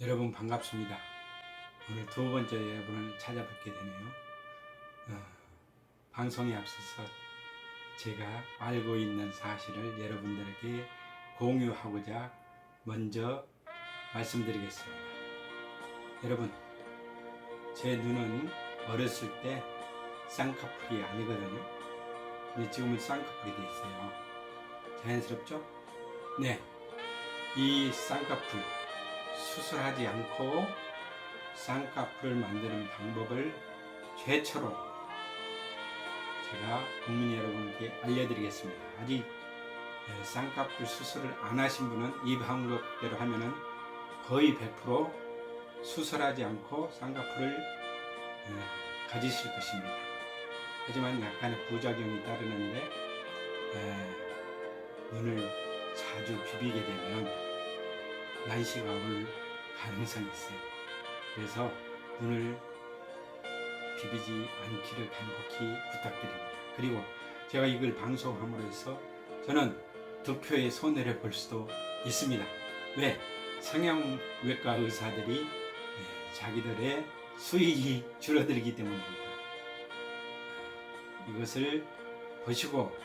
여러분 반갑습니다. 오늘 두 번째 여러분을 찾아뵙게 되네요. 방송에 앞서서 제가 알고 있는 사실을 여러분들에게 공유하고자 먼저 말씀드리겠습니다. 여러분, 제 눈은 어렸을 때 쌍꺼풀이 아니거든요. 근데 지금은 쌍꺼풀이 돼 있어요. 자연스럽죠? 네, 이 쌍꺼풀 수술하지 않고 쌍꺼풀을 만드는 방법을 최초로 제가 국민 여러분께 알려드리겠습니다. 아직 쌍꺼풀 수술을 안 하신 분은 이 방법대로 하면은 거의 100% 수술하지 않고 쌍꺼풀을 가지실 것입니다. 하지만 약간의 부작용이 따르는데 눈을 자주 비비게 되면 난시가 올 가능성이 있어요. 그래서 눈을 비비지 않기를 간곡히 부탁드립니다. 그리고 제가 이걸 방송함으로 해서 저는 득표의 손해를 볼 수도 있습니다. 왜? 성형외과 의사들이 자기들의 수익이 줄어들기 때문입니다. 이것을 보시고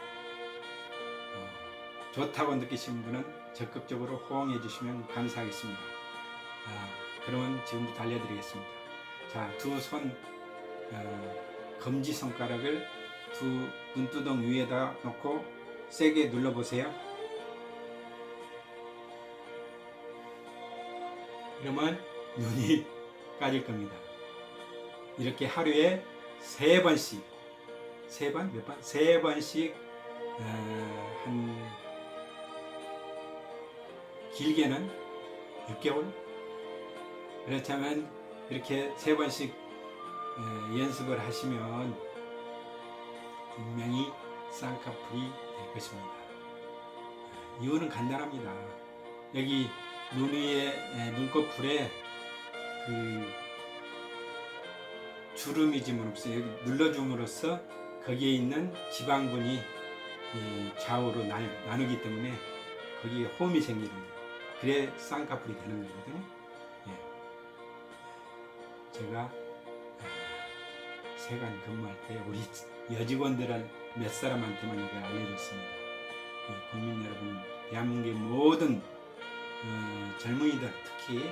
좋다고 느끼신 분은 적극적으로 호응해 주시면 감사하겠습니다. 그러면 지금부터 알려드리겠습니다. 자, 두 손 검지 손가락을 두 눈두덩 위에다 놓고 세게 눌러보세요. 이러면 눈이 까질 겁니다. 이렇게 하루에 세 번씩 한 길게는 6개월, 그렇다면 이렇게 세 번씩 연습을 하시면 분명히 쌍꺼풀이 될 것입니다. 이유는 간단합니다. 여기 눈 위에 눈꺼풀에 그 주름이 좀 없어요. 여기 눌러줌으로써 거기에 있는 지방분이 좌우로 나누기 때문에 거기에 홈이 생기는 거예요. 그래 쌍꺼풀이 되는 거거든요. 제가 세관 근무할 때 우리 여직원들은 몇 사람한테만 이걸 알려줬습니다. 국민 여러분, 대한민국의 모든 젊은이들, 특히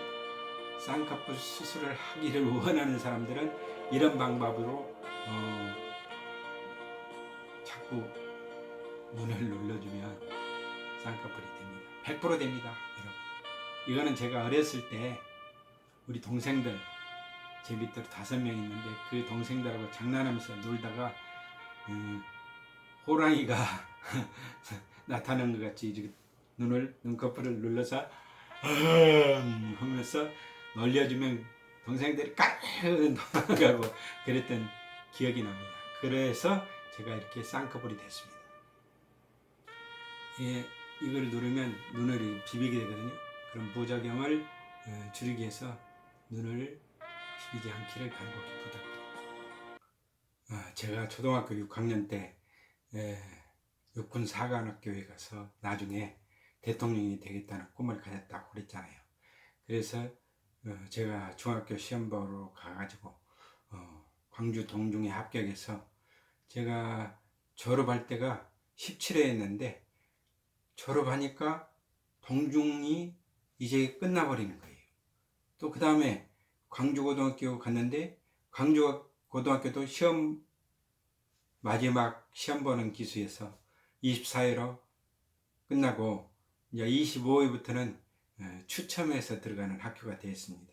쌍꺼풀 수술을 하기를 원하는 사람들은 이런 방법으로 자꾸 눈을 눌러주면 쌍꺼풀이 됩니다. 100% 됩니다, 여러분. 이거는 제가 어렸을 때 우리 동생들, 제 밑으로 5명 있는데 그 동생들하고 장난하면서 놀다가 호랑이가 나타난 것 같이 이렇게 눈꺼풀을 눌러서 하면서 놀려주면 동생들이 까르르 도망가고 그랬던 기억이 납니다. 그래서 제가 이렇게 쌍꺼풀이 됐습니다. 이걸 누르면 눈을 비비게 되거든요. 그런 부작용을 줄이기 위해서 눈을 비비지 않기를 간곡히 부탁드립니다. 제가 초등학교 6학년 때 육군 사관학교에 가서 나중에 대통령이 되겠다는 꿈을 가졌다고 그랬잖아요. 그래서 제가 중학교 시험 보러 가가지고 광주 동중에 합격해서 제가 졸업할 때가 17회였는데 졸업하니까 동중이 이제 끝나버리는 거예요. 또 그 다음에 광주고등학교 갔는데 광주고등학교도 시험 마지막 시험 보는 기수에서 24회로 끝나고 이제 25회부터는 추첨해서 들어가는 학교가 되었습니다.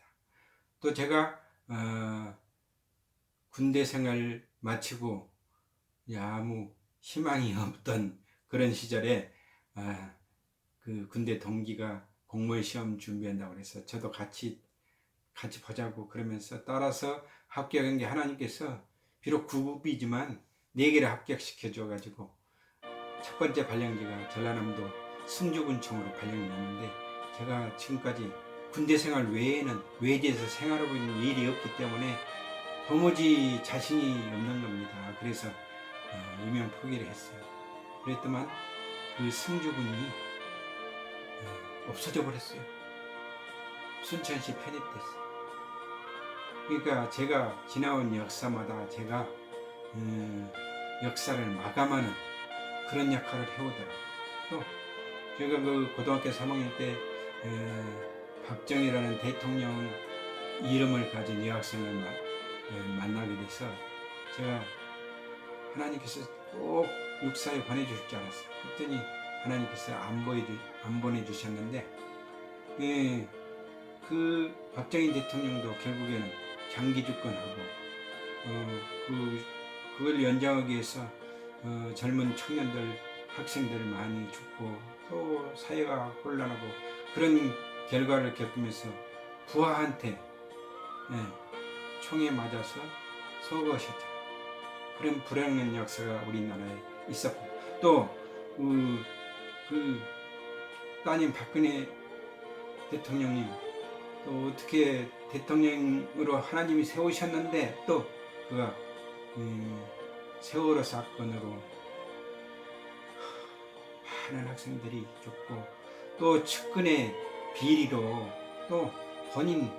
또 제가 군대 생활 마치고 아무 희망이 없던 그런 시절에 그 군대 동기가 공무원 시험 준비한다고 그래서 저도 같이 보자고 그러면서 따라서 합격한 게 하나님께서 비록 9급이지만 4개를 합격시켜 줘가지고 첫 번째 발령지가 전라남도 승주군청으로 발령이 났는데 제가 지금까지 군대 생활 외에는 외지에서 생활하고 있는 일이 없기 때문에 도무지 자신이 없는 겁니다. 그래서 임용 포기를 했어요. 그랬더만 그 승주군이 없어져 버렸어요. 순천시 편입됐어요. 그러니까 제가 지나온 역사마다 제가 역사를 마감하는 그런 역할을 해오더라고요. 또 제가 그 고등학교 3학년 때 박정희라는 대통령 이름을 가진 여학생을 만나게 돼서 제가 하나님께서 꼭 육사에 보내주실 줄 알았어요. 그랬더니 하나님께서 안 보내주셨는데 그 박정희 대통령도 결국에는 장기 집권하고 그걸 연장하기 위해서 젊은 청년들 학생들 많이 죽고 또 사회가 혼란하고 그런 결과를 겪으면서 부하한테 총에 맞아서 서거하셨잖아요. 그런 불행한 역사가 우리나라에 있었고 또 그 따님 박근혜 대통령님 또 어떻게 대통령으로 하나님이 세우셨는데 또 그가 세월호 사건으로 많은 학생들이 죽고 또 측근의 비리로 또 본인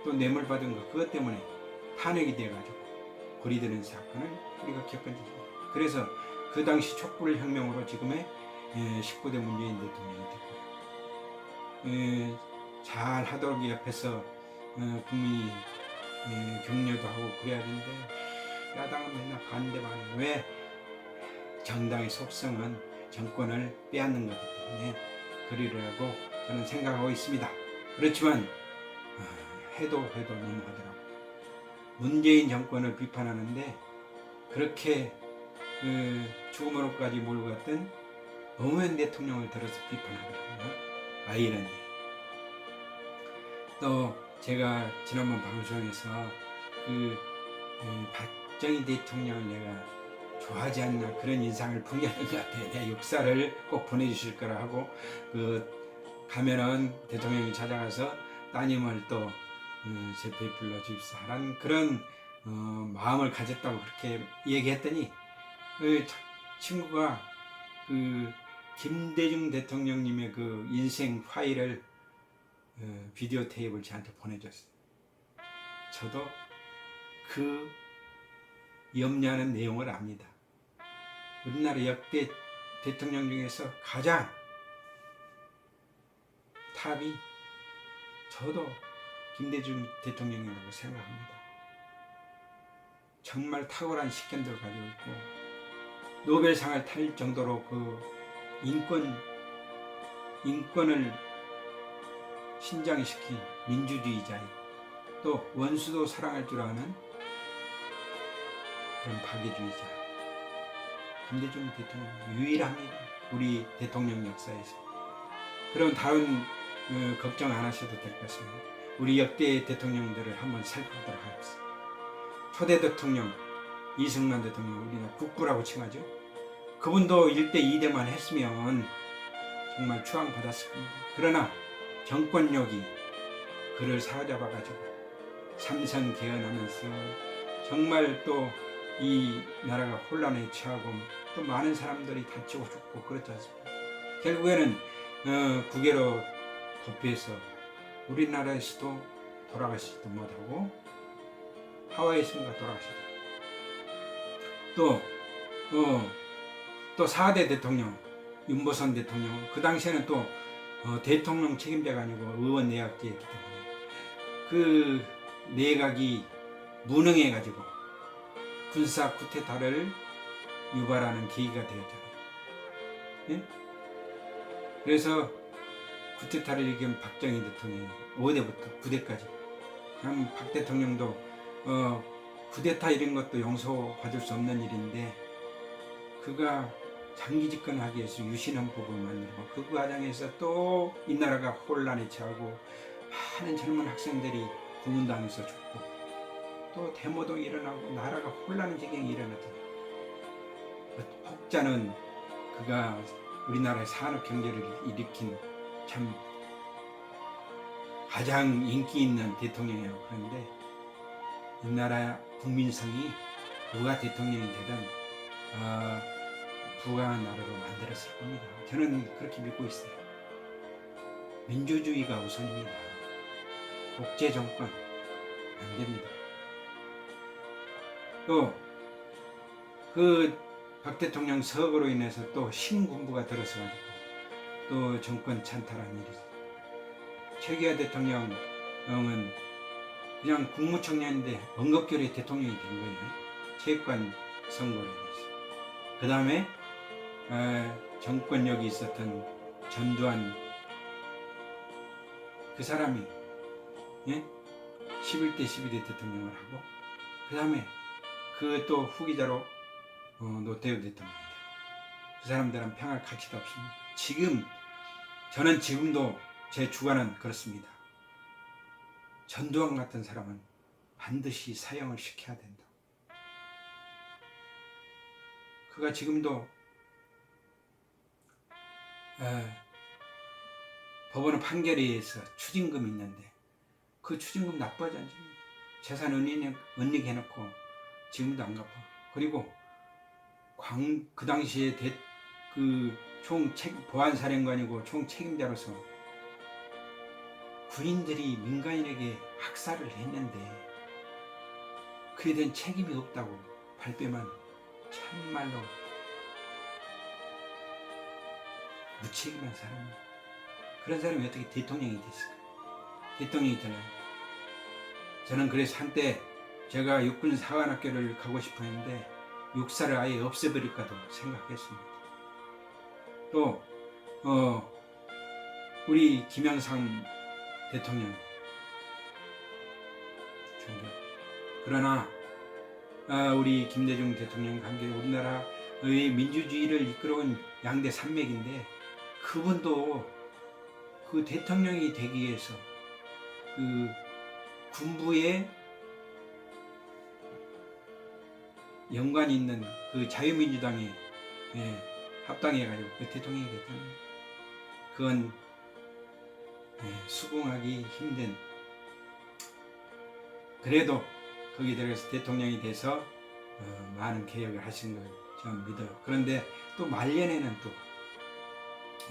또 뇌물받은 거 그것 때문에 탄핵이 돼가지고 고리되는 사건을 우리가 겪은 적이 있습니다. 그래서 그 당시 촛불 혁명으로 지금의 19대 문재인 대통령이 됐고요. 잘 하도록 옆에서 국민이 격려도 하고 그래야 되는데 야당은 맨날 반대만 왜 정당의 속성은 정권을 빼앗는 거기 때문에 그리라고 저는 생각하고 있습니다. 그렇지만 해도 넘어가더라고요. 문재인 정권을 비판하는데 그렇게 죽음으로까지 몰고 갔던 노무현 대통령을 들어서 비판하더라고요. 아이러니. 또 제가 지난번 방송에서 박정희 대통령을 내가 좋아하지 않나 그런 인상을 풍기는 것 같아요. 내 역사를 꼭 보내주실 거라 하고 가면은 대통령이 찾아가서 따님을 또 제페 불러주십사라는 그런 마음을 가졌다고 그렇게 얘기했더니 친구가 김대중 대통령님의 그 인생 파일을 비디오 테이프를 저한테 보내줬어요. 저도 그 염려하는 내용을 압니다. 우리나라 역대 대통령 중에서 가장 탑이 저도 김대중 대통령이라고 생각합니다. 정말 탁월한 식견들을 가지고 있고 노벨상을 탈 정도로 그 인권을 신장시킨 민주주의자인 또 원수도 사랑할 줄 아는 그런 박애주의자 김대중 대통령 유일합니다. 우리 대통령 역사에서. 그럼 다른 걱정 안 하셔도 될 것 같습니다. 우리 역대 대통령들을 한번 살펴보도록 하겠습니다. 초대 대통령 이승만 대통령 우리나라 국부라고 칭하죠. 그분도 1대 2대만 했으면 정말 추앙받았을 겁니다. 그러나 정권력이 그를 사로잡아가지고 삼선 개헌하면서 정말 또 이 나라가 혼란에 처하고 또 많은 사람들이 다치고 죽고 그렇지 않습니까? 결국에는 국외로 도피해서 우리나라에서도 돌아가시지도 못하고 하와이에선가 돌아가시죠. 또 4대 대통령 윤보선 대통령 그 당시에는 또 대통령 책임자가 아니고 의원 내각제였기 때문에 그 내각이 무능해가지고 군사 쿠데타를 유발하는 계기가 되었잖아요. 예? 그래서 쿠데타를 일으킨 박정희 대통령이 5대부터 9대까지 참 박 대통령도 쿠데타 이런 것도 용서받을 수 없는 일인데 그가 장기 집권하기 위해서 유신헌법을 만들고 그 과정에서 또 이 나라가 혼란에 처하고 많은 젊은 학생들이 고문당해서 죽고 또 데모도 일어나고 나라가 혼란의 지경이 일어났잖아요. 혹자는 그가 우리나라의 산업 경제를 일으킨 참 가장 인기 있는 대통령이라고 그러는데 이 나라 국민성이 누가 대통령이 되든 부강한 나라로 만들었을 겁니다. 저는 그렇게 믿고 있어요. 민주주의가 우선입니다. 독재 정권 안 됩니다. 또 그 박 대통령 서거로 인해서 또 신군부가 들어서 가지고 또 정권 찬탈한 일이 있어요. 최기하 대통령은 그냥 국무총리인데 언급결의 대통령이 된 거예요. 체육관 선거로 인해서. 그 다음에 정권력이 있었던 전두환 그 사람이 11대 12대 대통령을 하고 그 다음에 그 또 후기자로 노태우 대통령이 되고 그 사람들은 평할 가치도 없습니다. 저는 지금도 제 주관은 그렇습니다. 전두환 같은 사람은 반드시 사형을 시켜야 된다. 그가 지금도 법원 판결에 의해서 추징금이 있는데 그 추징금 납부하지 않습니다. 재산 은닉해놓고 지금도 안 갚아. 그리고 그 당시에 보안사령관이고 총책임자로서 군인들이 민간인에게 학살을 했는데 그에 대한 책임이 없다고 발뺌한 참말로 무책임한 사람입니다. 그런 사람이 어떻게 대통령이 됐을까? 대통령이 되려면 저는 그래서 한때 제가 육군 사관학교를 가고 싶어 했는데 육사를 아예 없애버릴까도 생각했습니다. 또 우리 김영삼 대통령 존경. 그러나 우리 김대중 대통령 관계 우리나라의 민주주의를 이끌어온 양대 산맥인데 그분도 그 대통령이 되기 위해서 그 군부에 연관이 있는 그 자유민주당에 합당해가지고 그 대통령이 됐잖아요. 그건 수긍하기 힘든. 그래도 거기 들어가서 대통령이 돼서 많은 개혁을 하신 걸 저는 믿어요. 그런데 또 말년에는 또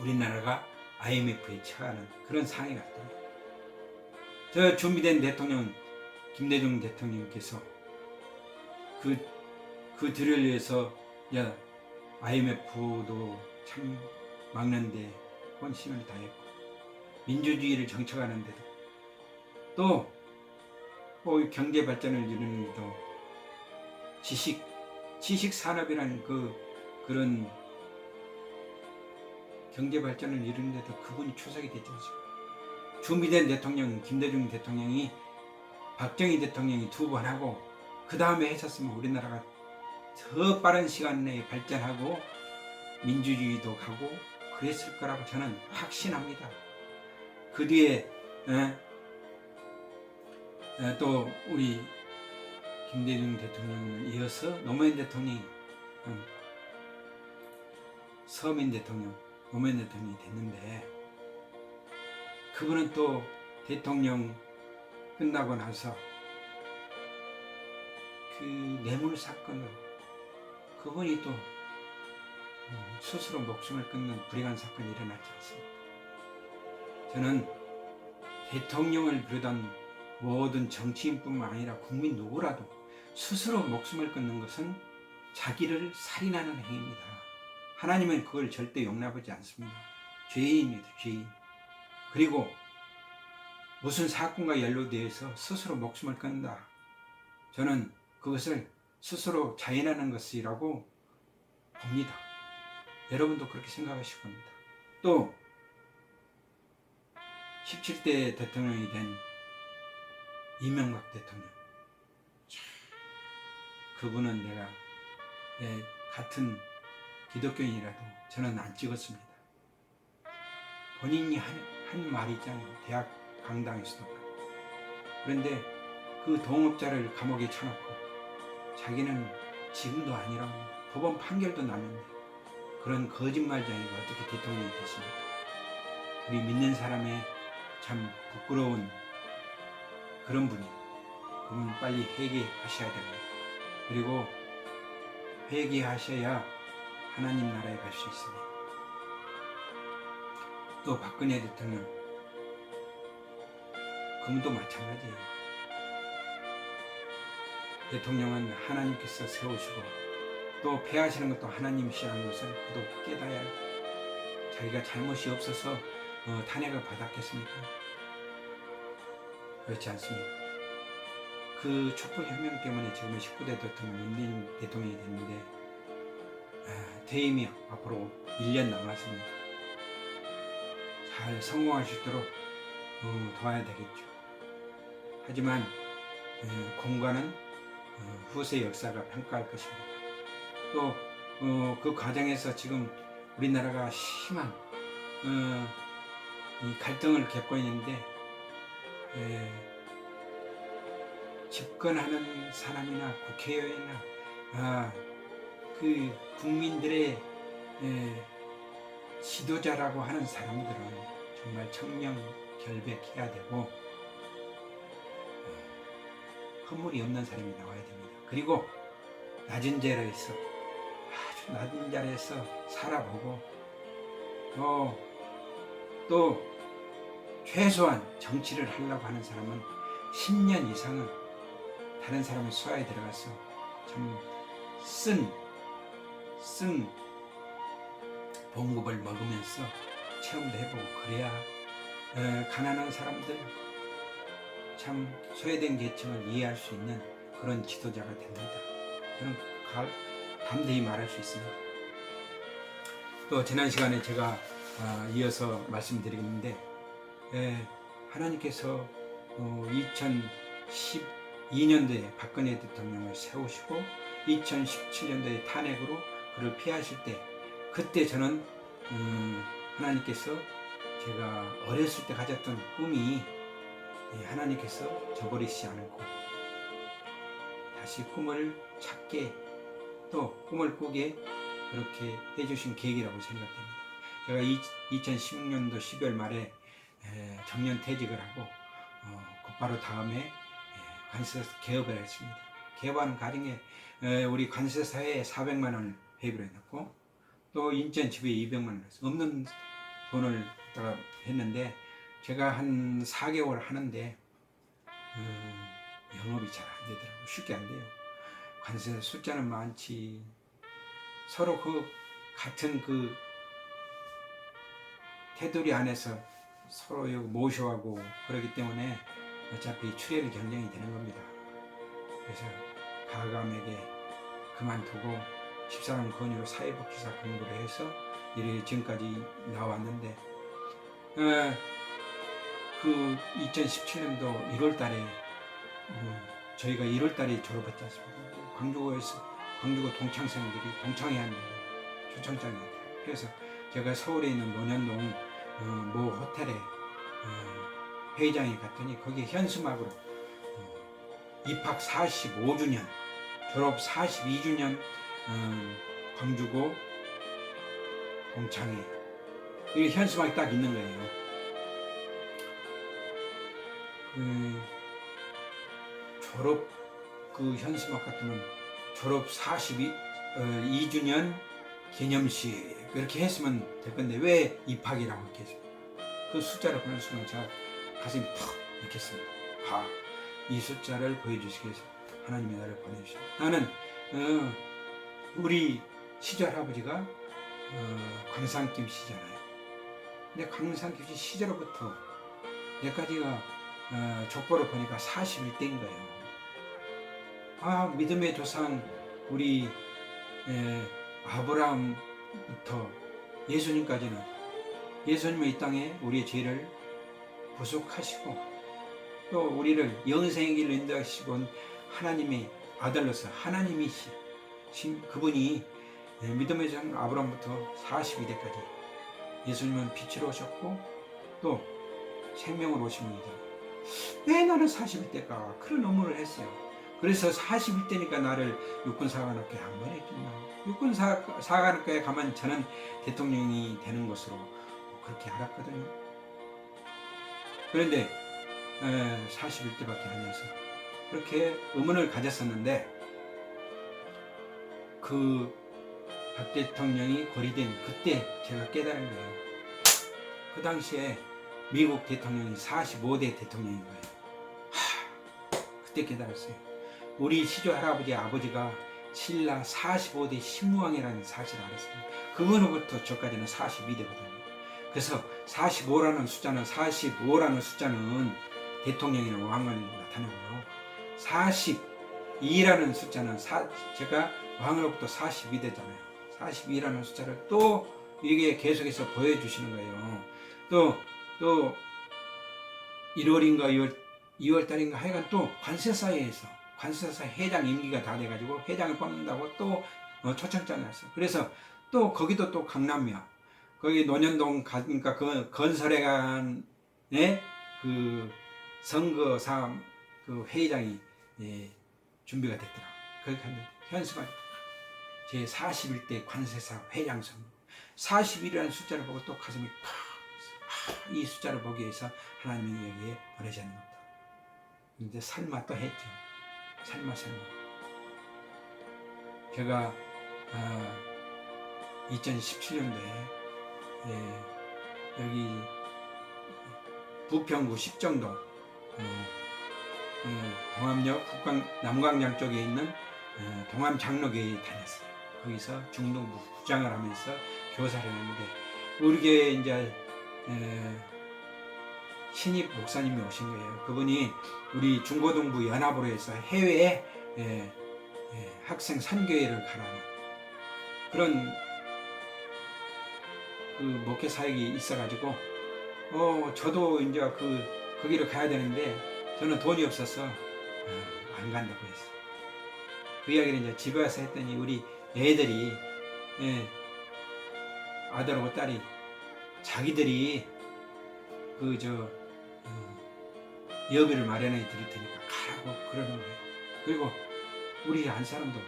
우리나라가 IMF에 처하는 그런 상황이 갔더라고요. 저 준비된 대통령 김대중 대통령께서 그 들을 위해서 IMF도 참 막는데 헌신을 다했고 민주주의를 정착하는데도 또 경제 발전을 이루는 데도 지식 산업이라는 그런 경제 발전을 이루는데도 그분이 추석이 됐지 않습니까? 준비된 대통령 김대중 대통령이 박정희 대통령이 2번 하고 그 다음에 했었으면 우리나라가 더 빠른 시간 내에 발전하고 민주주의도 가고 그랬을 거라고 저는 확신합니다. 그 뒤에 또 우리 김대중 대통령을 이어서 노무현 대통령이 서민 대통령 노무현 대통령이 됐는데 그분은 또 대통령 끝나고 나서 그 뇌물 사건으로 그분이 또 스스로 목숨을 끊는 불행한 사건이 일어났지 않습니까? 저는 대통령을 비롯한 모든 정치인뿐만 아니라 국민 누구라도 스스로 목숨을 끊는 것은 자기를 살인하는 행위입니다. 하나님은 그걸 절대 용납하지 않습니다. 죄인입니다. 죄인. 그리고 무슨 사건과 연루되어서 스스로 목숨을 끊는다. 저는 그것을 스스로 자인하는 것이라고 봅니다. 여러분도 그렇게 생각하실 겁니다. 또 17대 대통령이 된 이명박 대통령, 그분은 내가 같은 기독교인이라도 저는 안 찍었습니다. 본인이 한 말이 있잖아요. 대학 강당에서도. 그런데 그 동업자를 감옥에 쳐놓고 자기는 지금도 아니라고 법원 판결도 났는데 그런 거짓말쟁이가 어떻게 대통령이 됐습니까? 우리 믿는 사람의 참 부끄러운 그런 분이 그분 빨리 회개하셔야 됩니다. 그리고 회개하셔야 하나님 나라에 갈 수 있습니다. 또 박근혜 대통령 금도 마찬가지예요. 대통령은 하나님께서 세우시고 또 폐하시는 것도 하나님이시라는 것을 그도 깨달아야 해요. 자기가 잘못이 없어서 탄핵을 받았겠습니까? 그렇지 않습니다. 그 촛불혁명 때문에 지금은 19대 대통령 문재인 대통령이 됐는데 퇴임이 앞으로 1년 남았습니다. 잘 성공할 수 있도록 도와야 되겠죠. 하지만 공과는 후세 역사가 평가할 것입니다. 또 그 과정에서 지금 우리나라가 심한 이 갈등을 겪고 있는데 집권하는 사람이나 국회의원이나 그 국민들의 지도자라고 하는 사람들은 정말 청명결백해야 되고 허물이 없는 사람이 나와야 됩니다. 그리고 낮은 자리에서 아주 낮은 자리에서 살아보고 또 최소한 정치를 하려고 하는 사람은 10년 이상은 다른 사람의 수하에 들어가서 참 쓴 봉급을 먹으면서 체험도 해보고 그래야 가난한 사람들 참 소외된 계층을 이해할 수 있는 그런 지도자가 됩니다. 저는 담대히 말할 수 있습니다. 또 지난 시간에 제가 이어서 말씀드리는데 하나님께서 2012년도에 박근혜 대통령을 세우시고 2017년도에 탄핵으로 그를 피하실 때 그때 저는 하나님께서 제가 어렸을 때 가졌던 꿈이 하나님께서 저버리시지 않고 다시 꿈을 찾게 또 꿈을 꾸게 그렇게 해주신 계기라고 생각됩니다. 제가 2016년도 12월 말에 정년 퇴직을 하고 곧바로 다음에 관세사 개업을 했습니다. 개업하는 과정에 우리 관세사에 400만 원을 회입을 해놓고 또 인천 집에 200만 원을 했어요. 없는 돈을 했는데 제가 한 4개월 하는데 영업이 잘 안 되더라고요. 쉽게 안 돼요. 관세사 숫자는 많지 서로 같은 테두리 안에서 서로 모셔하고 그러기 때문에 어차피 출혈이 경쟁이 되는 겁니다. 그래서 가감에게 그만두고 집사람 권유로 사회복지사 공부를 해서 이래 지금까지 나왔는데 그 2017년도 1월 달에 저희가 1월 달에 졸업했지 않습니까? 광주고 동창생들이 동창회 하는 초청장이었어요. 그래서 제가 서울에 있는 논현동 모 호텔에 회의장에 갔더니 거기에 현수막으로 입학 45주년 졸업 42주년 광주고 동창회 이 현수막이 딱 있는 거예요. 졸업 현수막 같으면 졸업 42주년 기념식 그렇게 했으면 될 건데 왜 입학이라고 했겠습니까? 그 숫자를 보는 순간 제가 가슴이 푹 익혔습니다. 이 숫자를 보여주시기 위해서 하나님이 나를 보내주셨다. 나는 우리 시조할아버지가 광산김 씨잖아요. 근데 광산김 씨 시절부터 여기까지가 족보를 보니까 41대인 거예요. 믿음의 조상 우리 아브라함부터 예수님까지는 예수님의 이 땅에 우리의 죄를 구속하시고 또 우리를 영생의 길로 인도하시고 하나님의 아들로서 하나님이신 그분이 믿음의 조상 아브라함부터 42대까지 예수님은 빛으로 오셨고 또 생명으로 오신 분이다. 왜 나는 41대일까? 그런 의문을 했어요. 그래서 41대니까 나를 육군사관학교에 안 보내줬나. 육군사관학교에 가면 저는 대통령이 되는 것으로 그렇게 알았거든요. 그런데 41대밖에 아니어서 그렇게 의문을 가졌었는데 그 박 대통령이 고리된 그때 제가 깨달은 거예요. 그 당시에 미국 대통령이 45대 대통령인 거예요. 그때 깨달았어요. 우리 시조 할아버지 아버지가 신라 45대 신무왕이라는 사실을 알았어요. 그거로부터 저까지는 42대거든요. 그래서 45라는 숫자는 대통령이나 왕을 나타내고요. 42라는 숫자는 제가 왕으로부터 42대잖아요. 42라는 숫자를 또 이게 계속해서 보여주시는 거예요. 또 1월인가 2월 달인가 하여간 또 관세사회에서 회장 임기가 다 돼가지고 회장을 뽑는다고 또 초청장이 왔어요. 그래서 또 거기도 또 강남이야. 거기 논현동 가니까 그 건설회관에 그 선거사업 그 회의장이 준비가 됐더라고. 거기 갔는데 현수가 제 41대 관세사 회장 선거 41이라는 숫자를 보고 또 가슴이 이 숫자를 보기 위해서 하나님이 여기에 보내셨는 겁니다. 이제 설마 또 했죠. 설마. 제가 2017년도에 여기 부평구 십정동 동암역 남광장 쪽에 있는 동암장로교회에 다녔어요. 거기서 중등부 부장을 하면서 교사를 했는데 우리 교회에 이제 신입 목사님이 오신 거예요. 그분이 우리 중고등부 연합으로 해서 해외에 학생 선교회를 가라는 그런 그 목회 사역이 있어가지고 저도 이제 거기를 가야 되는데 저는 돈이 없어서 안 간다고 했어요. 그 이야기를 이제 집에 와서 했더니 우리 애들이 아들하고 딸이 자기들이 여비를 마련해 드릴 테니까 가라고 그러는 거예요. 그리고 우리 안 사람도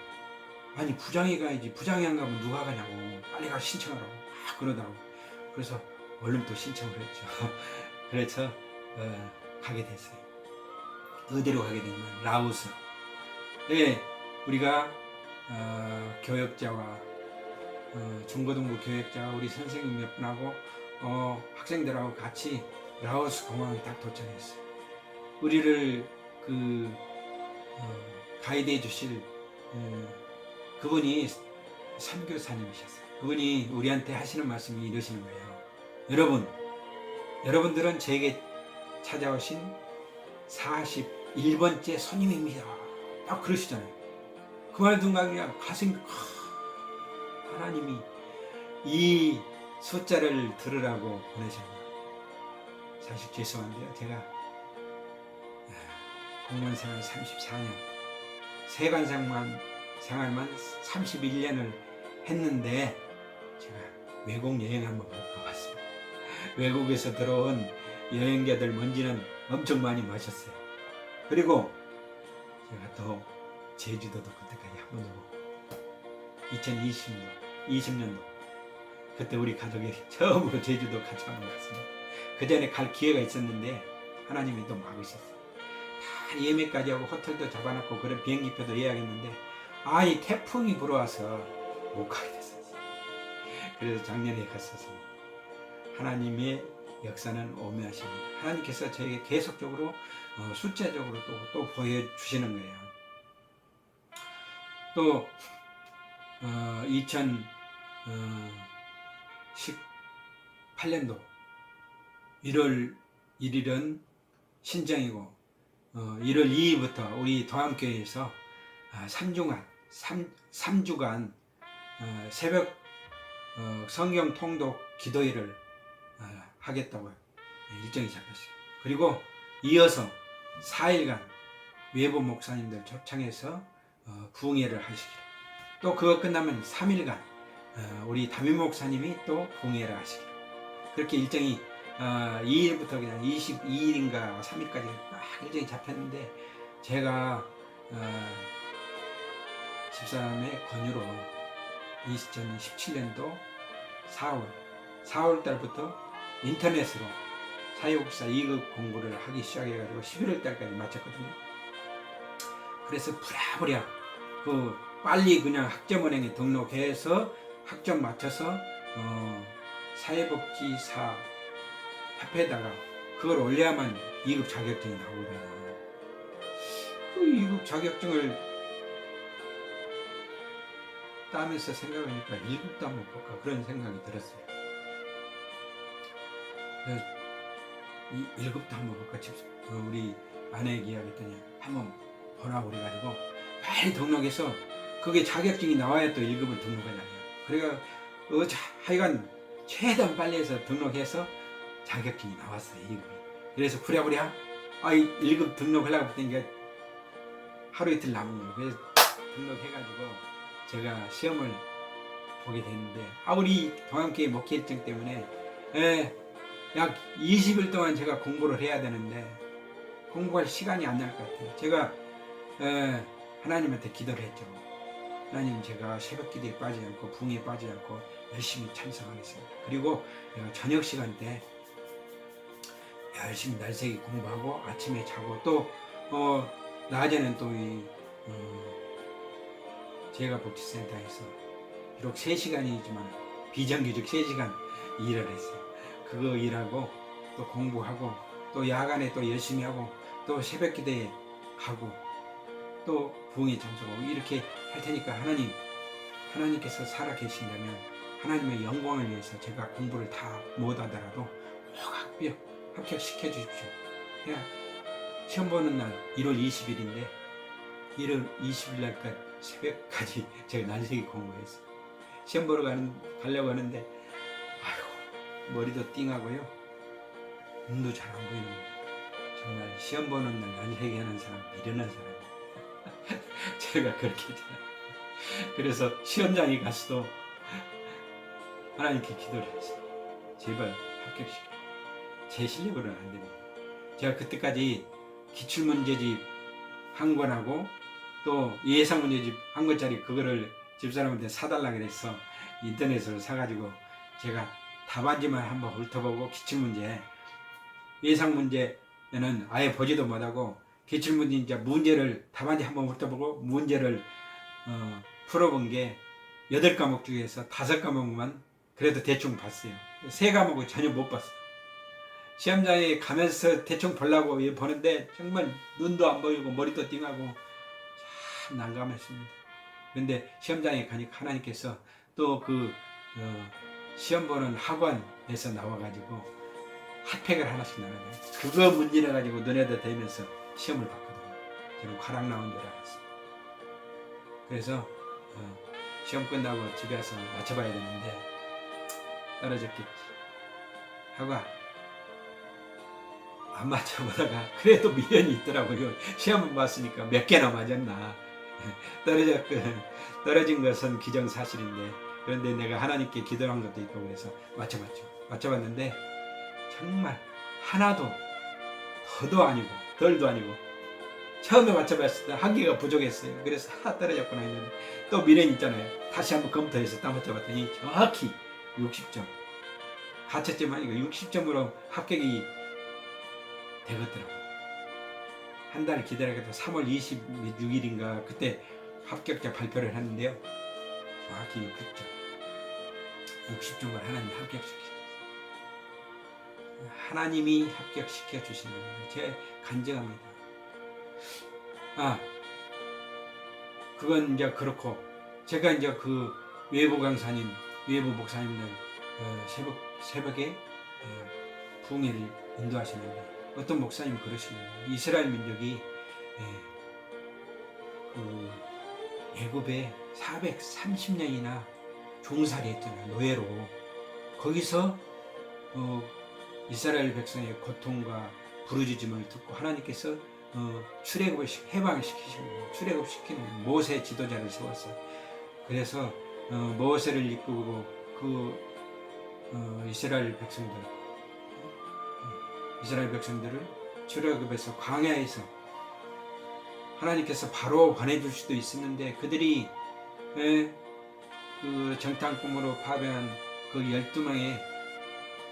아니 부장이 가야지 부장이 안 가면 누가 가냐고 빨리 가서 신청하라고 그러더라고. 그래서 얼른 또 신청을 했죠. 그래서 가게 됐어요. 어디로 가게 됐냐면 라오스. 우리가 교역자와 중고등부 교역자와 우리 선생님 몇 분하고 학생들하고 같이 라오스 공항에 딱 도착했어요. 우리를 가이드해 주실 그분이 선교사님이셨어요. 그분이 우리한테 하시는 말씀이 이러시는 거예요. 여러분들은 제게 찾아오신 41번째 손님입니다. 딱 그러시잖아요. 그 말 듣는 그냥 가슴이 하나님이 이 숫자를 들으라고 보내셨네요. 사실 죄송한데요. 제가 공무원 생활 34년, 세관 생활만 31년을 했는데 제가 외국 여행 한번 못 가봤습니다. 외국에서 들어온 여행자들 먼지는 엄청 많이 마셨어요. 그리고 제가 또 제주도도 그때까지 한 번도 못 가고 2020년도 그때 우리 가족이 처음으로 제주도 같이 가는 것 같습니다. 그 전에 갈 기회가 있었는데 하나님이 또 막으셨어요. 다 예매까지 하고 호텔도 잡아놨고 그런 비행기표도 예약했는데 이 태풍이 불어와서 못 가게 됐어요. 그래서 작년에 갔었어요. 하나님의 역사는 오묘하십니다. 하나님께서 저에게 계속적으로 숫자적으로 또 보여주시는 거예요. 또 2018년도 1월 1일은 신정이고 1월 2일부터 우리 동암교회에서 3주간 새벽 성경 통독 기도회를 하겠다고 일정이 잡혔어요. 그리고 이어서 4일간 외부 목사님들 초청해서 부흥회를 하시기로, 또 그거 끝나면 3일간 우리 담임 목사님이 또 부흥회를 하시기로, 그렇게 일정이 2일부터 그냥 22일인가 3일까지 막 일정이 잡혔는데 제가 집사람의 권유로 2017년도 4월 달부터 인터넷으로 사회복사 2급 공부를 하기 시작해가지고 11월 달까지 마쳤거든요. 그래서 부랴부랴 빨리 그냥 학점은행에 등록해서 학점 맞춰서 사회복지사 협회에다가 그걸 올려야만 2급 자격증이 나오거든요. 그 2급 자격증을 따면서 생각하니까 1급도 한번 볼까 그런 생각이 들었어요. 그래서 1급도 한번 볼까 우리 아내에게 이야기했더니 한번 보라고 그래가지고 빨리 등록해서 그게 자격증이 나와야 또 1급을 등록하잖아요. 그래가 하여간 최대한 빨리 해서 등록해서 자격증이 나왔어요. 2급이. 그래서 부랴부랴 1급 등록하려고 했더니 하루 이틀 남은 거예요. 그래서 등록해가지고 제가 시험을 보게 됐는데 우리 동안교회 목회일정 때문에 약 20일 동안 제가 공부를 해야 되는데 공부할 시간이 안 날 것 같아요. 제가 하나님한테 기도를 했죠. 하나님, 제가 새벽 기도에 빠지지 않고 부흥에 빠지지 않고 열심히 참석하겠습니다. 그리고 저녁 시간 때 열심히 날새기 공부하고 아침에 자고 또 낮에는 또 제가 복지센터에서 비록 3시간이지만 비정규직 3시간 일을 했어요. 그거 일하고 또 공부하고 또 야간에 또 열심히 하고 또 새벽 기도에 가고 또 부흥에 참석하고 이렇게 할 테니까 하나님께서 살아 계신다면 하나님의 영광을 위해서 제가 공부를 다 못하더라도 꼭 합격시켜 주십시오. 시험 보는 날 1월 20일인데 1월 20일 날까지 새벽까지 제가 날새기 공부했어요. 시험 보러 가려고 하는데 머리도 띵하고요. 눈도 잘 안 보이는 거예요. 정말 시험 보는 날 날새기 하는 사람 미련한 사람이에요. 제가 그렇게 했잖아요. 그래서 시험장에 가서도 하나님께 기도를 했어요. 제발 합격시켜. 제 실력으로는 안 됩니다. 제가 그때까지 기출문제집 한 권하고 또 예상문제집 한 권짜리 그거를 집사람한테 사달라고 그래서 인터넷으로 사가지고 제가 답안지만 한번 훑어보고 기출문제 예상문제는 아예 보지도 못하고 기출문제 이제 문제를 답안지 한번 훑어보고 문제를 풀어본 게 8과목 중에서 5과목만 그래도 대충 봤어요. 3과목은 전혀 못 봤어요. 시험장에 가면서 대충 보려고 보는데 정말 눈도 안 보이고 머리도 띵하고 참 난감했습니다. 그런데 시험장에 가니까 하나님께서 또 시험 보는 학원에서 나와가지고 핫팩을 하나씩 나눠요. 그거 문제를 가지고 눈에다 대면서 시험을 봤거든요. 저는 과락 나온 줄 알았어요. 그래서 시험 끝나고 집에 와서 맞춰봐야 되는데 떨어졌겠지 하고 안 맞춰보다가 그래도 미련이 있더라고요. 시험을 봤으니까 몇 개나 맞았나. 떨어진 것은 기정사실인데 그런데 내가 하나님께 기도한 것도 있고 그래서 맞춰봤는데 정말 하나도 더도 아니고 덜도 아니고 처음에 맞춰봤을 때 한 개가 부족했어요. 그래서 떨어졌구나 했는데 또 미련 있잖아요. 다시 한번 검토해서 딱 맞춰봤더니 정확히 60점 가채점 아니고 60점으로 합격이 되겠더라고요. 한 달 기다려서 3월 26일인가 그때 합격자 발표를 했는데요. 정확히 60점을 하나님 합격시켰어요. 하나님이 합격시켜 주시는 거예요. 제가 간증합니다. 그건 이제 그렇고 제가 이제 그 외부 목사님들 새벽에 부흥회를 인도하시는데 어떤 목사님 그러시네요. 이스라엘 민족이 애굽에 430년이나 종살이 했잖아요. 노예로. 거기서 이스라엘 백성의 고통과 부르짖음을 듣고 하나님께서 출애굽을 해방을 시키시고 출애굽시키는 모세 지도자를 세웠어요. 그래서 모세를 이끌고 이스라엘 백성들을 출애굽에서 광야에서 하나님께서 바로 보내줄 수도 있었는데 그들이 그 정탐꾼으로 파병한 그 12명의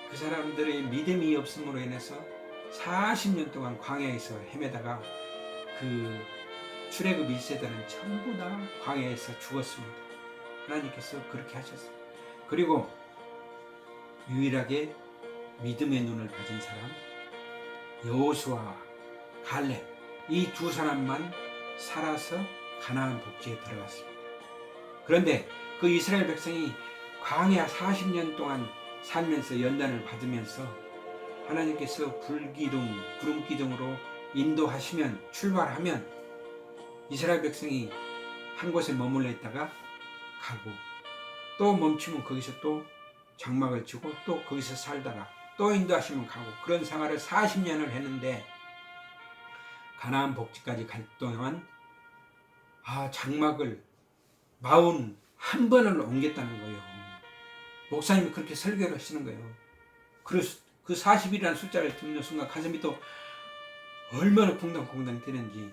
그 사람들의 믿음이 없음으로 인해서 40년 동안 광야에서 헤매다가 그 출애굽 1세대는 전부 다 광야에서 죽었습니다. 하나님께서 그렇게 하셨어요. 그리고 유일하게 믿음의 눈을 가진 사람 여호수아와 갈렙 이 두 사람만 살아서 가나안 복지에 들어갔습니다. 그런데 그 이스라엘 백성이 광야 40년 동안 살면서 연단을 받으면서 하나님께서 불기둥, 구름기둥으로 인도하시면, 출발하면 이스라엘 백성이 한 곳에 머물러 있다가 가고, 또 멈추면 거기서 또 장막을 치고 또 거기서 살다가 또 인도하시면 가고, 그런 생활을 40년을 했는데 가나안 복지까지 갈 동안 장막을 41번을 옮겼다는 거예요. 목사님이 그렇게 설교를 하시는 거예요. 그 40이라는 숫자를 듣는 순간 가슴이 또 얼마나 쿵당쿵당 뛰는지,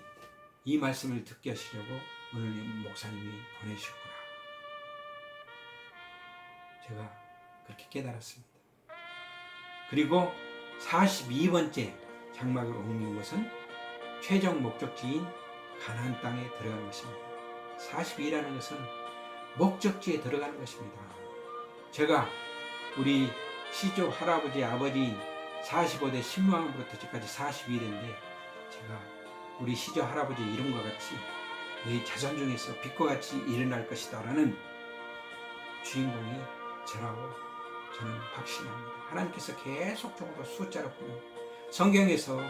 이 말씀을 듣게 하시려고 오늘 목사님이 보내주셨구나, 제가 그렇게 깨달았습니다. 그리고 42번째 장막을 옮긴 것은 최종 목적지인 가나안 땅에 들어간 것입니다. 42라는 것은 목적지에 들어가는 것입니다. 제가 우리 시조 할아버지 아버지인 45대 신부왕으로부터까지 42대인데, 제가 우리 시조 할아버지 이름과 같이 너희 자손 중에서 빛과 같이 일어날 것이다 라는 주인공이 저라고 저는 확신합니다. 하나님께서 계속적으로 숫자로 보여, 성경에서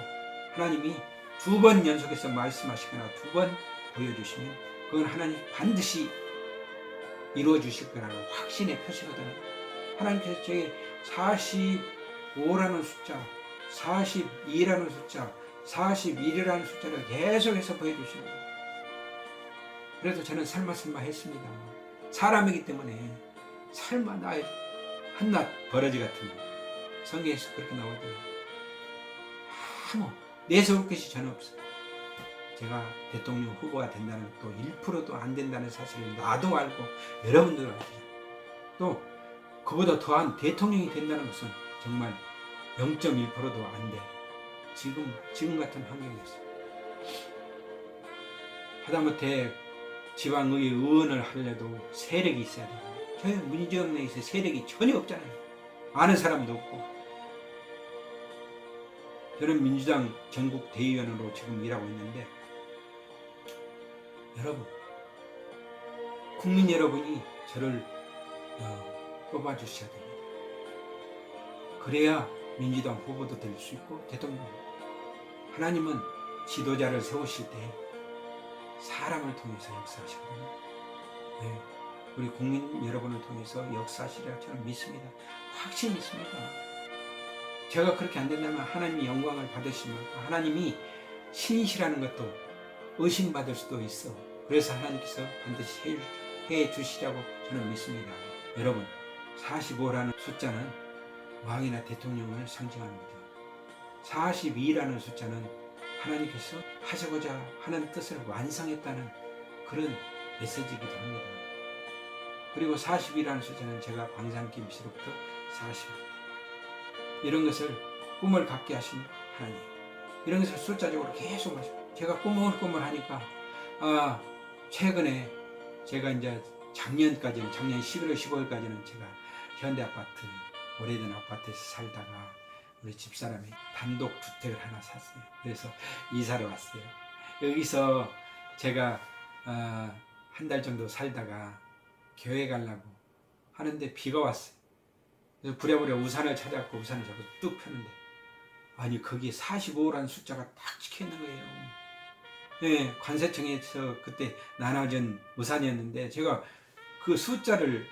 하나님이 2번 연속해서 말씀하시거나 2번 보여주시면 그건 하나님 반드시 이루어 주실 거라는 확신의 표시거든요. 하나님께서 저에게 45라는 숫자, 42라는 숫자, 41이라는 숫자를 계속해서 보여주십니다. 그래도 저는 설마 했습니다. 사람이기 때문에 설마 나의 한낱 버러지 같은 성경에서 그렇게 나오더니 아무 내세울 것이 전혀 없어요. 제가 대통령 후보가 된다는 것도 1%도 안 된다는 사실을 나도 알고 여러분들도 알고, 또 그보다 더한 대통령이 된다는 것은 정말 0.1%도 안 돼. 지금 같은 환경에서 하다못해 지방의 의원을 하려도 세력이 있어야 돼요. 저희 민주당 내에서 세력이 전혀 없잖아요. 아는 사람도 없고. 저는 민주당 전국 대의원으로 지금 일하고 있는데, 여러분, 국민 여러분이 저를 뽑아주셔야 됩니다. 그래야 민주당 후보도 될 수 있고 대통령. 하나님은 지도자를 세우실 때 사람을 통해서 역사하시거든요. 네, 우리 국민 여러분을 통해서 역사하시리라 저는 믿습니다. 확신이 있습니다. 제가 그렇게 안 된다면 하나님이 영광을 받으시면 하나님이 신이시라는 것도 의심받을 수도 있어. 그래서 하나님께서 반드시 해 주시라고 저는 믿습니다. 여러분, 45라는 숫자는 왕이나 대통령을 상징합니다. 42라는 숫자는 하나님께서 하시고자 하는 뜻을 완성했다는 그런 메시지이기도 합니다. 그리고 40이라는 숫자는 제가 광산김씨로부터 40입니다. 이런 것을 꿈을 갖게 하신 하나님, 이런 것을 숫자적으로 계속 하시고, 제가 꾸물꾸물 하니까 최근에 제가 이제 작년 11월 15일까지는 제가 현대아파트, 오래된 아파트에서 살다가 우리 집사람이 단독 주택을 하나 샀어요. 그래서 이사를 왔어요. 여기서 제가 한 달 정도 살다가 교회 가려고 하는데 비가 왔어요. 그래서 부랴부랴 우산을 찾았고 우산을 잡고 뚝 폈는데, 아니 거기에 45라는 숫자가 딱 찍혀 있는 거예요. 네, 관세청에서 그때 나눠준 우산이었는데 제가 그 숫자를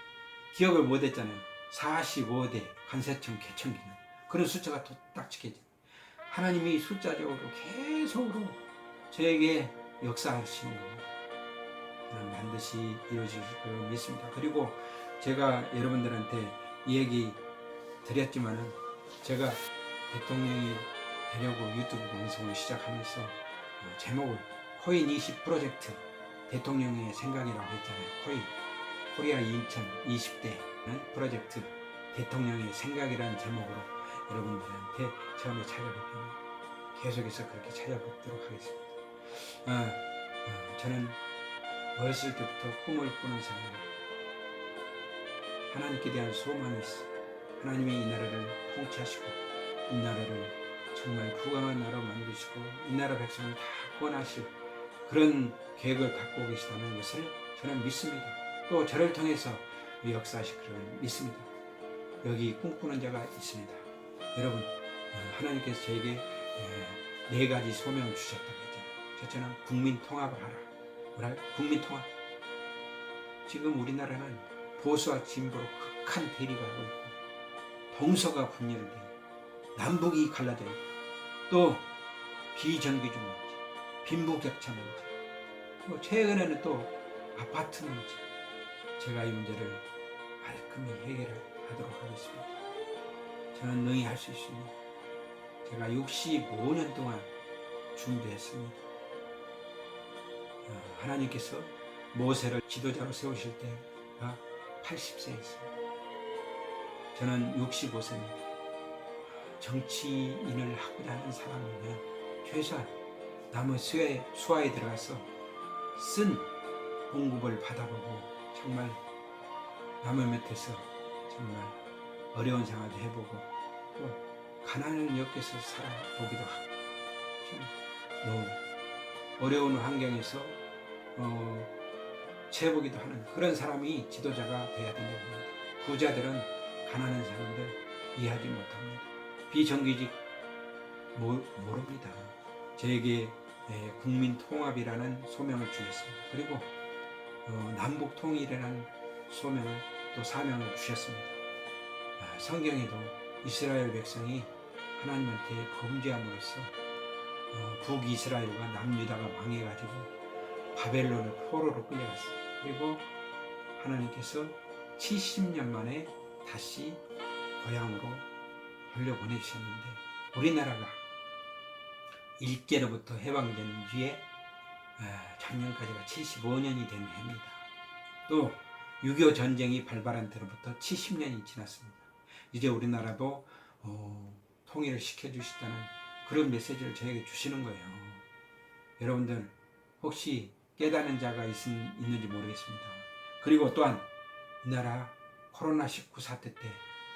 기억을 못했잖아요. 45대 관세청 개천기는 그런 숫자가 또 딱 찍혀져. 하나님이 숫자적으로 계속으로 저에게 역사하시는 겁니다. 저는 반드시 이루어질 거라고 믿습니다. 그리고 제가 여러분들한테 이 얘기 드렸지만은, 제가 대통령이 되려고 유튜브 방송을 시작하면서 제목을 코인 20 프로젝트 대통령의 생각이라고 했잖아요. 코리아 2020대는 프로젝트 대통령의 생각이라는 제목으로 여러분들한테 처음에 찾아뵙겠습니다. 계속해서 그렇게 찾아뵙도록 하겠습니다. 저는 어렸을 때부터 꿈을 꾸는 사람입니다. 하나님께 대한 소망이 있어. 하나님이 이 나라를 통치하시고 이 나라를 정말 부강한 나라로 만드시고 이 나라 백성을 다 구원하실 그런 계획을 갖고 계시다는 것을 저는 믿습니다. 또 저를 통해서 역사하실 것을 믿습니다. 여기 꿈꾸는 자가 있습니다. 여러분, 하나님께서 저에게 네 가지 소명을 주셨다고 했잖아요. 첫째는 국민 통합을 하라. 뭐라? 국민 통합. 지금 우리나라는 보수와 진보로 극한 대립을 하고 있고, 동서가 분열을 돼, 남북이 갈라져 있고, 또 비정규직 문제, 빈부격차 문제, 또 최근에는 또 아파트 문제. 제가 이 문제를 말끔히 해결하도록 하겠습니다. 저는 능히 할 수 있습니다. 제가 65년 동안 준비했습니다. 하나님께서 모세를 지도자로 세우실 때가 80세였습니다. 저는 65세입니다. 정치인을 하고자 하는 사람이면 최소한 남의 수하에 들어가서 쓴 공급을 받아보고, 정말 남의 밑에서 정말 어려운 생활도 해보고, 또 가난을 엮여서 살아보기도 하고, 좀 너무 어려운 환경에서 채보기도 하는 그런 사람이 지도자가 돼야 된다고 합니다. 부자들은 가난한 사람들 이해하지 못합니다. 비정규직 모릅니다. 저에게 국민 통합이라는 소명을 주셨습니다. 그리고 남북 통일이라는 소명을 또 사명을 주셨습니다. 성경에도 이스라엘 백성이 하나님한테 범죄함으로써 북이스라엘과 남유다가 망해가지고 바벨론의 포로로 끌려갔어요. 그리고 하나님께서 70년 만에 다시 고향으로 돌려보내주셨는데, 우리나라가 일제로부터 해방된 뒤에 작년까지가 75년이 된 해입니다. 또 6.25 전쟁이 발발한 때로부터 70년이 지났습니다. 이제 우리나라도 통일을 시켜주시다는 그런 메시지를 저에게 주시는 거예요. 여러분들 혹시 깨닫는 자가 있는지 모르겠습니다. 그리고 또한 이 나라 코로나19 사태 때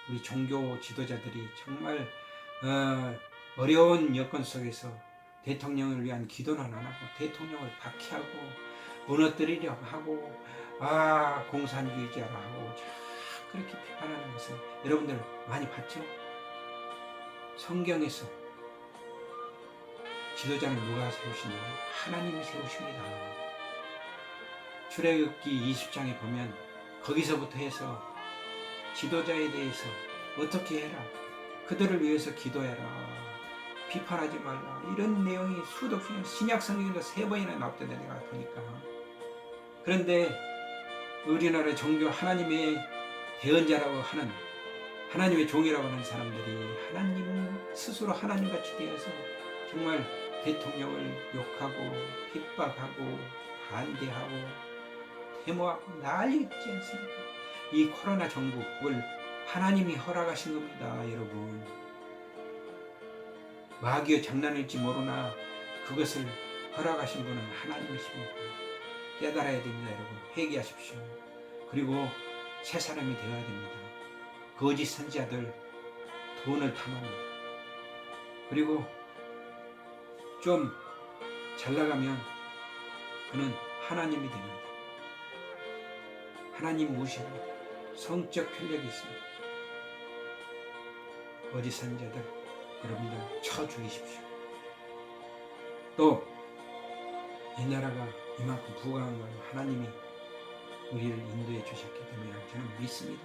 우리 종교 지도자들이 정말 어려운 여건 속에서 대통령을 위한 기도는 안 하고 대통령을 박해하고 무너뜨리려고 하고 공산주의자라 하고 그렇게 비판하는 것을 여러분들 많이 봤죠? 성경에서 지도자는 누가 세우시냐고? 하나님이 세우십니다. 출애굽기 20장에 보면 거기서부터 해서 지도자에 대해서 어떻게 해라, 그들을 위해서 기도해라, 비판하지 말라, 이런 내용이 수도 없이 신약 성경에도 3번이나 나왔던데 내가 보니까. 그런데 우리나라 종교 하나님의 대언자라고 하는, 하나님의 종이라고 하는 사람들이 하나님 스스로 하나님같이 되어서 정말 대통령을 욕하고 핍박하고 반대하고 데모하고 난리 있지 않습니까? 이 코로나 정국을 하나님이 허락하신 겁니다, 여러분. 마귀의 장난일지 모르나 그것을 허락하신 분은 하나님이십니다. 깨달아야 됩니다, 여러분. 회개하십시오. 그리고 새 사람이 되어야 됩니다. 거짓 선지자들 돈을 탐합니다. 그리고 좀 잘 나가면 그는 하나님이 됩니다. 하나님 무시합니다. 성적 편력이 있습니다. 거짓 선지자들 여러분들 쳐 죽이십시오. 또 이 나라가 이만큼 부강한 건 하나님이 우리를 인도해 주셨기 때문에 저는 믿습니다.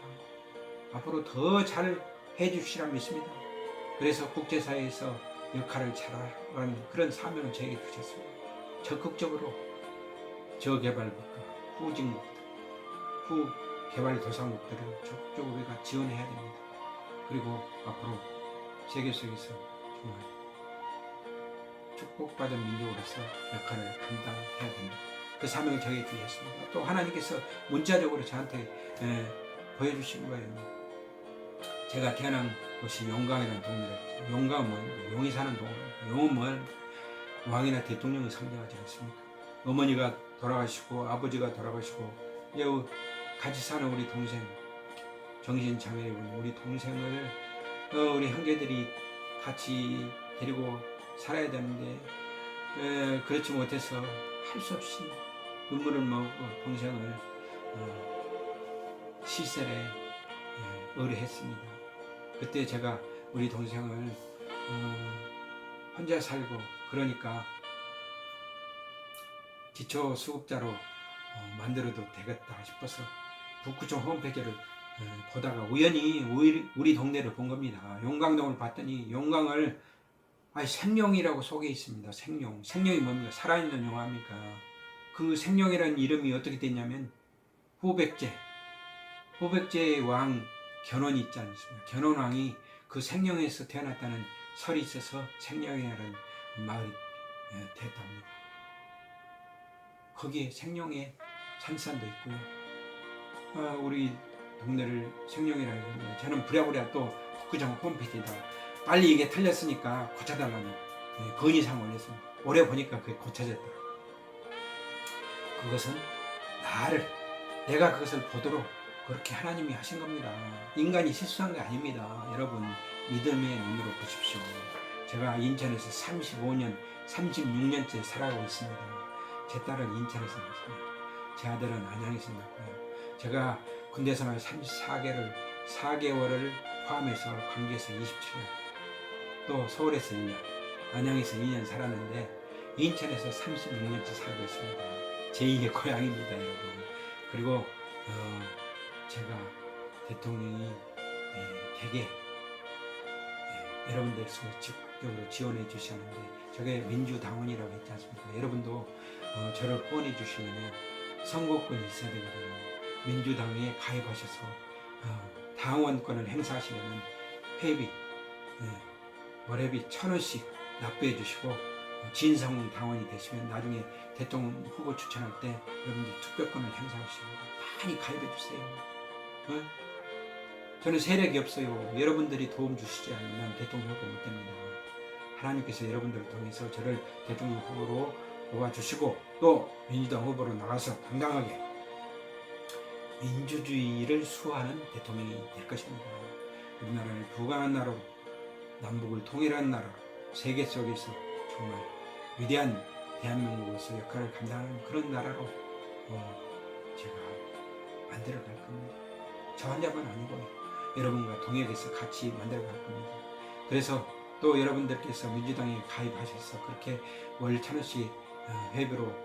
앞으로 더 잘 해주시라 믿습니다. 그래서 국제사회에서 역할을 잘하는 그런 사명을 저에게 주셨습니다. 적극적으로 저개발국가, 후진국들, 후개발도상국들을 적극적으로 우리가 지원해야 됩니다. 그리고 앞으로 세계 속에서 정말 축복받은 민족으로서 역할을 감당해야 됩니다. 그 사명을 저에게 주셨습니다. 또 하나님께서 문자적으로 저한테 보여주신 거예요. 제가 태어난 곳이 용강이라는 동네라. 용강은 뭐예요? 용이 사는 동네. 용은 뭐예요? 왕이나 대통령을 상징하지 않습니까? 어머니가 돌아가시고 아버지가 돌아가시고 이제 같이 사는 우리 동생, 정신장애인 우리 동생을 우리 형제들이 같이 데리고 살아야 되는데 그렇지 못해서 할 수 없이 눈물을 머금고 동생을 시설에 의뢰했습니다. 그때 제가 우리 동생을 혼자 살고 그러니까 기초수급자로 만들어도 되겠다 싶어서 북구청 홈페이지를 보다가 우연히 우리 동네를 본 겁니다. 용강동을 봤더니 용강을 생룡이라고 속에 있습니다. 생룡이 뭡니까? 살아있는 용화입니까? 그 생룡이라는 이름이 어떻게 됐냐면 후백제의 왕 견훤이 있지 않습니까? 견훤왕이 그 생룡에서 태어났다는 설이 있어서 생룡이라는 마을이 됐답니다. 거기에 생룡의 산산도 있고요. 우리 동네를 생룡이라고 합니다. 저는 부랴부랴 또 북구청 홈페이지에다 빨리 이게 틀렸으니까 고쳐달라는 건의사항을 올렸습니다. 오래 보니까 그게 고쳐졌더라고요. 그것은 내가 그것을 보도록 그렇게 하나님이 하신 겁니다. 인간이 실수한 게 아닙니다. 여러분 믿음의 눈으로 보십시오. 제가 인천에서 35년, 36년째 살아가고 있습니다. 제 딸은 인천에서 낳았습니다. 제 아들은 안양에서 낳았고요. 제가 군대 생활 4개월을 포함해서 광주에서 27년, 또 서울에서 1년, 안양에서 2년 살았는데 인천에서 36년째 살고 있습니다. 제2의 고향입니다, 여러분. 그리고 제가 대통령이 되게 여러분들 적극적으로 지원해 주셨는데 저게 민주당원이라고 했지 않습니까? 여러분도 저를 후원해 주시려면 선거권이 있어야 되거든요. 민주당에 가입하셔서 당원권을 행사하시려면 회비, 월회비 1,000원씩 납부해 주시고 진성 당원이 되시면 나중에 대통령 후보 추천할 때 여러분들 투표권을 행사하시고 많이 가입해 주세요. 저는 세력이 없어요. 여러분들이 도움 주시지 않으면 대통령 후보 못 됩니다. 하나님께서 여러분들을 통해서 저를 대통령 후보로 도와주시고 또 민주당 후보로 나가서 당당하게 민주주의를 수호하는 대통령이 될 것입니다. 우리나라를 부강한 나라로, 남북을 통일한 나라로, 세계 속에서 정말 위대한 대한민국으로서 역할을 감당하는 그런 나라로 제가 만들어갈 겁니다. 저 혼자만 아니고 여러분과 동역해서 같이 만들어갈 겁니다. 그래서 또 여러분들께서 민주당에 가입하셔서 그렇게 월 1,000원씩 회비로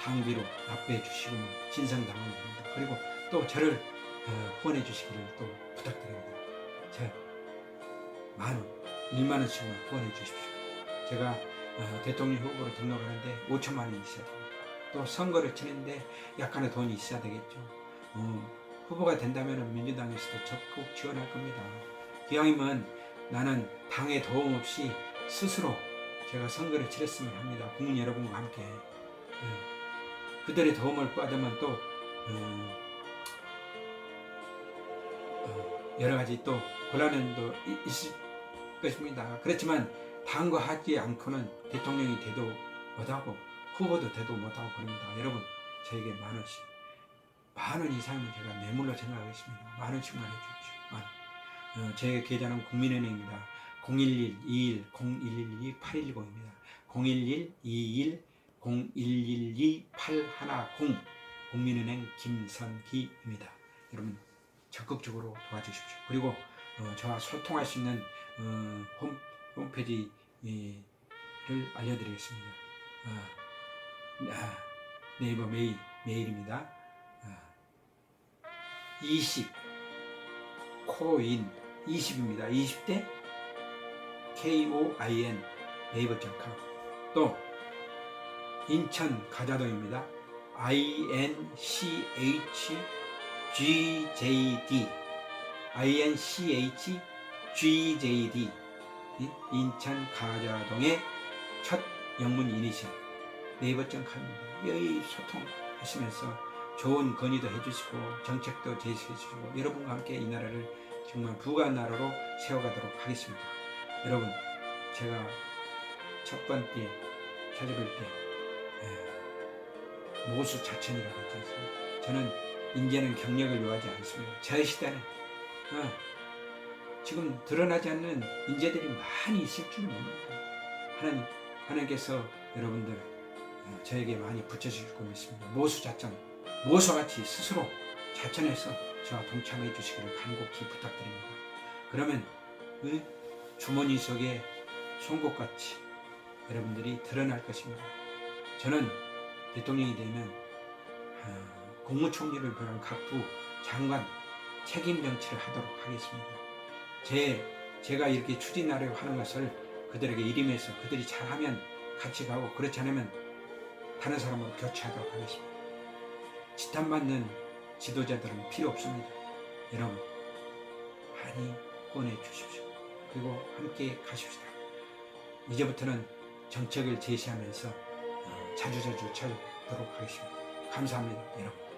당비로 납부해 주시면 진성당원이 됩니다. 그리고 또 저를 후원해 주시기를 또 부탁드립니다. 제 10,000원, 10,000원씩만 후원해 주십시오. 제가 대통령 후보로 등록하는데 5천만 원이 있어야 됩니다. 또 선거를 치는데 약간의 돈이 있어야 되겠죠. 후보가 된다면 민주당에서도 적극 지원할 겁니다. 기왕이면 나는 당의 도움 없이 스스로 제가 선거를 치렀으면 합니다. 국민 여러분과 함께 그들의 도움을 받으면 또 여러 가지 또 곤란도 있을 것입니다. 그렇지만 당과 하지 않고는 대통령이 돼도 못하고 후보도 돼도 못하고 그럽니다. 여러분 저에게 10,000원씩 10,000원 이상은 제가 뇌물로 생각하겠습니다. 10,000원씩만 해주십시오. 제 계좌는 국민은행입니다. 011-21-0112-810입니다. 011-21-0112-810 국민은행 김선기입니다. 여러분 적극적으로 도와주십시오. 그리고 저와 소통할 수 있는 홈페이지를 알려드리겠습니다. 네이버 메일입니다. 20 코인 20입니다. 20대 KOIN 네이버.com 또 인천 가자동입니다. INCHGJD 인천 가자동의 첫 영문 이니셜 네이버.com입니다. 여기 소통하시면서 좋은 건의도 해주시고 정책도 제시해주시고 여러분과 함께 이 나라를 정말 부강한 나라로 세워가도록 하겠습니다. 여러분 제가 첫 번째 찾아뵐 때 모수자천이라고 했지 않습니까? 저는 인재는 경력을 요하지 않습니다. 제 시대는 지금 드러나지 않는 인재들이 많이 있을 줄은 모릅니다. 하나님께서 여러분들 저에게 많이 붙여주실 것 믿습니다. 모수자천, 모수같이 스스로 자천해서 저와 동참해 주시기를 간곡히 부탁드립니다. 그러면 그 주머니 속에 송곳같이 여러분들이 드러날 것입니다. 저는 대통령이 되면 국무총리를 비롯한 각부 장관 책임 정치를 하도록 하겠습니다. 제가 이렇게 추진하려고 하는 것을 그들에게 일임해서 그들이 잘하면 같이 가고 그렇지 않으면 다른 사람으로 교체하도록 하겠습니다. 지탄받는 지도자들은 필요 없습니다. 여러분 많이 후원해 주십시오. 그리고 함께 가십시다. 이제부터는 정책을 제시하면서 자주자주 찾아뵙도록 하겠습니다. 감사합니다, 여러분.